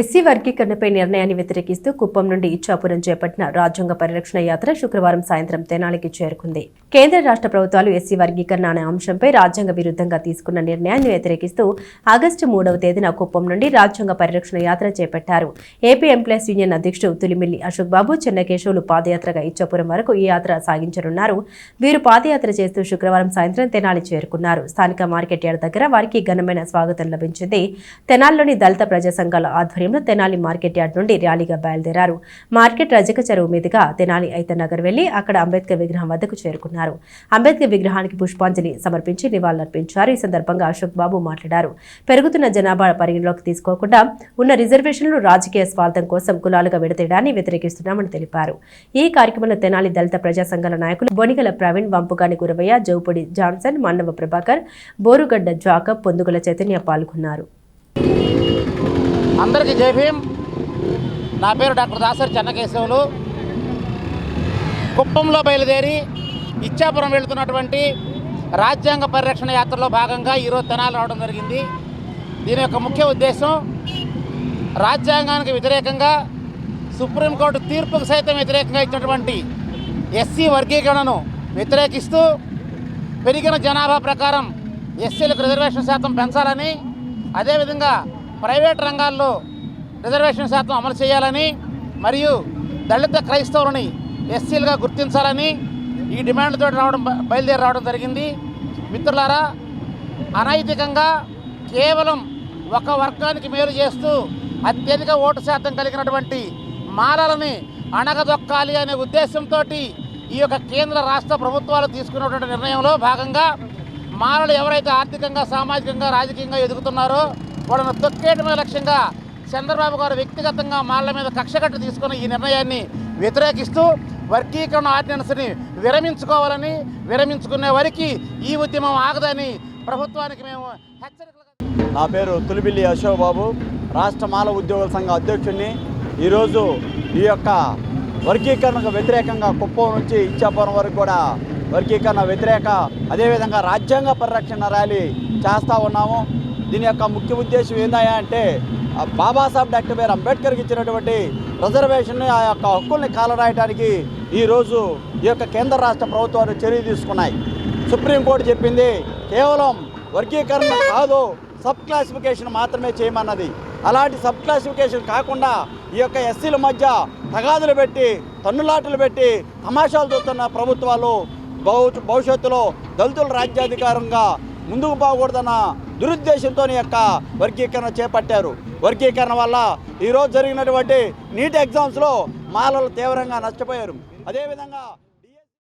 SC వర్గీకరణపై నిర్ణయాన్ని వ్యతిరేకిస్తూ కుప్పం నుండి ఇచ్చాపురం చేపట్టిన రాజ్యాంగ పరిరక్షణ యాత్ర శుక్రవారం సాయంత్రం తెనాలికి చేరుకుంది. కేంద్ర రాష్ట్ర ప్రభుత్వాలు ఎస్సీ వర్గీకరణ అనే అంశంపై రాజ్యాంగ విరుద్ధంగా తీసుకున్న నిర్ణయాన్ని వ్యతిరేకిస్తూ ఆగస్టు 3వ తేదీన కుప్పం నుండి రాజ్యాంగ పరిరక్షణ యాత్ర చేపట్టారు. ఏపీ ఎంప్లాయీస్ యూనియన్ అధ్యక్షుడు తులిమిల్లి అశోక్ బాబు చెన్నకేశవులు పాదయాత్రగా ఇచ్చాపురం వరకు ఈ యాత్ర సాగించనున్నారు. వీరు పాదయాత్ర చేస్తూ శుక్రవారం సాయంత్రం తెనాలి చేరుకున్నారు. స్థానిక మార్కెట్ యార్డ్ దగ్గర వారికి ఘనమైన స్వాగతం లభించింది. తెనాలిలోని దళిత ప్రజా సంఘాల ఆధ్వర్యంలో తెనాలి మార్కెట్ యార్డ్ నుండి ర్యాలీగా బయలుదేరారు. మార్కెట్ రజక చెరువు మీదుగా తెనాలి ఐతనగర్ వెళ్లి అక్కడ అంబేద్కర్ విగ్రహం వద్దకు చేరుకున్నారు. అంబేద్కర్ విగ్రహానికి పుష్పాంజలి సమర్పించి నివాళులర్పించారు. ఈ సందర్భంగా అశోక్ బాబు మాట్లాడారు. పెరుగుతున్న జనాభా పరిగణలోకి తీసుకోకుండా ఉన్న రిజర్వేషన్లు రాజకీయ స్వార్థం కోసం కులాలుగా విడతీయడాన్ని వ్యతిరేకిస్తున్నామని తెలిపారు. ఈ కార్యక్రమంలో తెనాలి దళిత ప్రజా సంఘాల నాయకులు బొనిగల ప్రవీణ్, వంపుగాని గురవయ్య, జౌపొడి జాన్సన్, మన్నవ ప్రభాకర్, బోరుగడ్డ జాకబ్, పొందుగుల చైతన్య పాల్గొన్నారు. అందరికీ జై భీమ్. నా పేరు డాక్టర్ దాసరి చెన్నకేశవులు. కుప్పంలో బయలుదేరి ఇచ్చాపురం వెళుతున్నటువంటి రాజ్యాంగ పరిరక్షణ యాత్రలో భాగంగా ఈరోజు తెనాలి రావడం జరిగింది. దీని యొక్క ముఖ్య ఉద్దేశం రాజ్యాంగానికి వ్యతిరేకంగా సుప్రీంకోర్టు తీర్పుకు సైతం వ్యతిరేకంగా ఇచ్చినటువంటి ఎస్సీ వర్గీకరణను వ్యతిరేకిస్తూ పెరిగిన జనాభా ప్రకారం ఎస్సీలకు రిజర్వేషన్ శాతం పెంచాలని, అదేవిధంగా ప్రైవేట్ రంగాల్లో రిజర్వేషన్ శాతం అమలు చేయాలని, మరియు దళిత క్రైస్తవులని ఎస్సీలుగా గుర్తించాలని ఈ డిమాండ్తో బయలుదేరి రావడం జరిగింది. మిత్రులారా, అనైతికంగా కేవలం ఒక వర్గానికి మేలు చేస్తూ అత్యధిక ఓటు శాతం కలిగినటువంటి మాలలని అణగదొక్కాలి అనే ఉద్దేశంతో ఈ యొక్క కేంద్ర రాష్ట్ర ప్రభుత్వాలు తీసుకున్నటువంటి నిర్ణయంలో భాగంగా మాలలు ఎవరైతే ఆర్థికంగా, సామాజికంగా, రాజకీయంగా ఎదుగుతున్నారో వాళ్ళను తొక్కేయడమే లక్ష్యంగా చంద్రబాబు గారు వ్యక్తిగతంగా మాలల మీద కక్షకట్టు తీసుకున్న ఈ నిర్ణయాన్ని వ్యతిరేకిస్తూ వర్గీకరణ ఆర్డినెన్స్ని విరమించుకోవాలని, విరమించుకునే వరకు ఈ ఉద్యమం ఆగదని ప్రభుత్వానికి మేము హెచ్చరికలు. నా పేరు తులిమిల్లి అశోక్ బాబు, రాష్ట్ర మాల ఉద్యోగుల సంఘ అధ్యక్షుడిని. ఈరోజు ఈ యొక్క వర్గీకరణకు వ్యతిరేకంగా కుప్పం నుంచి ఇచ్చాపురం వరకు కూడా వర్గీకరణ వ్యతిరేక, అదేవిధంగా రాజ్యాంగ పరిరక్షణ ర్యాలీ చేస్తూ ఉన్నాము. దీని యొక్క ముఖ్య ఉద్దేశం ఏందయ్యా అంటే బాబాసాహెబ్ డాక్టర్ బిఆర్ అంబేద్కర్కి ఇచ్చినటువంటి రిజర్వేషన్ని, ఆ యొక్క హక్కుల్ని కాలరాయడానికి ఈరోజు ఈ యొక్క కేంద్ర రాష్ట్ర ప్రభుత్వాలు చర్య తీసుకున్నాయి. సుప్రీంకోర్టు చెప్పింది కేవలం వర్గీకరణ కాదు, సబ్ క్లాసిఫికేషన్ మాత్రమే చేయమన్నది. అలాంటి సబ్ క్లాసిఫికేషన్ కాకుండా ఈ యొక్క ఎస్సీల మధ్య తగాదులు పెట్టి, తన్నులాటలు పెట్టి తమాషాలు చూస్తున్న ప్రభుత్వాలు భవిష్యత్తులో దళితుల రాజ్యాధికారంగా ముందుకు పోకూడదన్న దురుద్దేశంతో ఈ యొక్క వర్గీకరణ చేపట్టారు. వర్గీకరణ వల్ల ఈరోజు జరిగినటువంటి నీట్ ఎగ్జామ్స్లో మాలలు తీవ్రంగా నష్టపోయారు. అదేవిధంగా